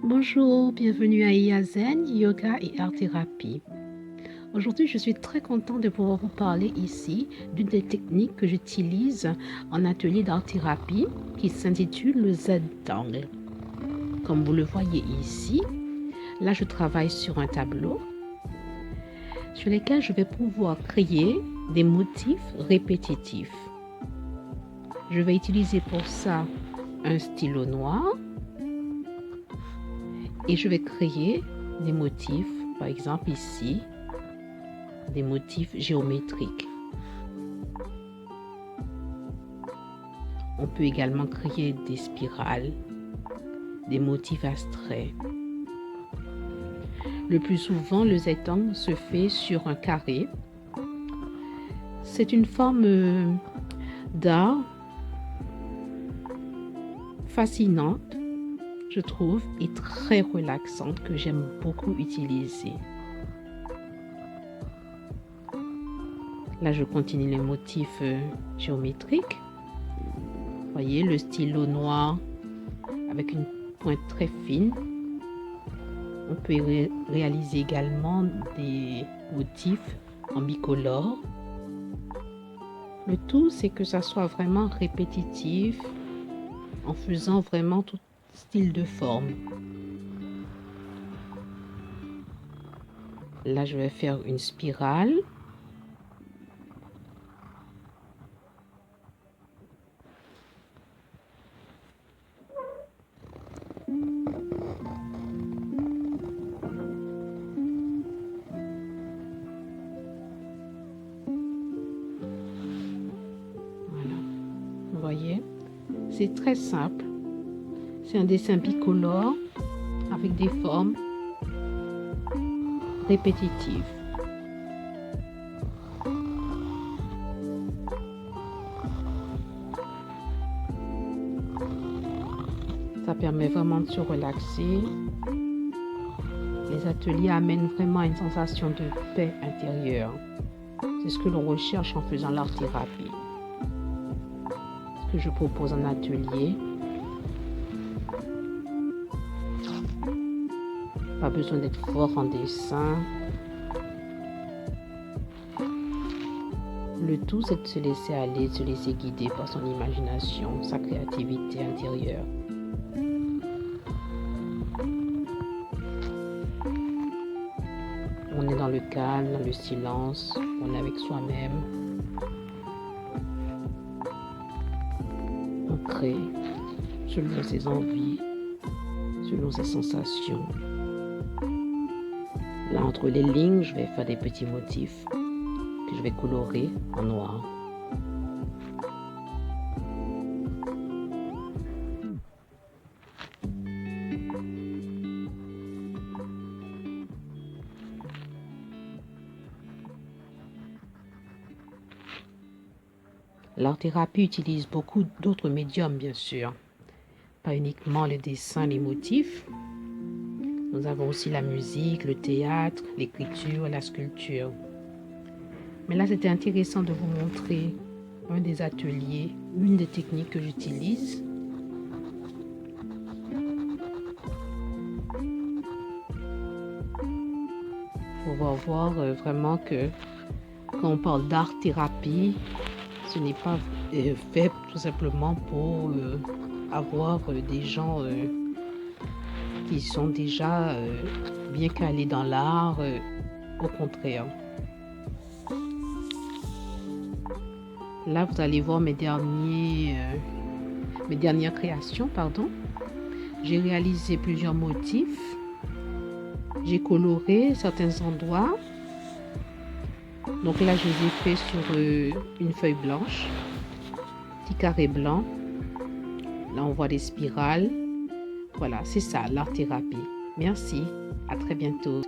Bonjour, bienvenue à Iazen, Yoga et Art Thérapie. Aujourd'hui, je suis très contente de pouvoir vous parler ici d'une des techniques que j'utilise en atelier d'art thérapie qui s'intitule le Z-Angle. Comme vous le voyez ici, là je travaille sur un tableau sur lequel je vais pouvoir créer des motifs répétitifs. Je vais utiliser pour ça un stylo noir et je vais créer des motifs, par exemple ici, des motifs géométriques. On peut également créer des spirales, des motifs abstraits. Le plus souvent, le Z-Angle se fait sur un carré. C'est une forme d'art fascinante, je trouve, et très relaxante que j'aime beaucoup utiliser. Là, je continue les motifs géométriques. Voyez le stylo noir avec une pointe très fine. On peut réaliser également des motifs en bicolore. Le tout, c'est que ça soit vraiment répétitif en faisant vraiment tout style de forme. Là, je vais faire une spirale. Vous voyez, c'est très simple. C'est un dessin bicolore avec des formes répétitives. Ça permet vraiment de se relaxer. Les ateliers amènent vraiment une sensation de paix intérieure. C'est ce que l'on recherche en faisant l'art-thérapie. Ce que je propose en atelier. Pas besoin d'être fort en dessin. Le tout, c'est de se laisser aller, de se laisser guider par son imagination, sa créativité intérieure. On est dans le calme, dans le silence, on est avec soi-même. On crée selon ses envies, selon ses sensations. Là, entre les lignes, je vais faire des petits motifs que je vais colorer en noir. L'art-thérapie utilise beaucoup d'autres médiums, bien sûr. Pas uniquement le dessin, les motifs. Nous avons aussi la musique, le théâtre, l'écriture, la sculpture. Mais là, c'était intéressant de vous montrer un des ateliers, une des techniques que j'utilise. On va voir vraiment que quand on parle d'art-thérapie, ce n'est pas fait tout simplement pour avoir des gens qui sont déjà bien calés dans l'art, au contraire. Là, vous allez voir mes dernières créations, pardon. J'ai réalisé plusieurs motifs. J'ai coloré certains endroits. Donc là, je les ai fait sur une feuille blanche, petit carré blanc. Là, on voit des spirales. Voilà, c'est ça, l'art-thérapie. Merci, à très bientôt.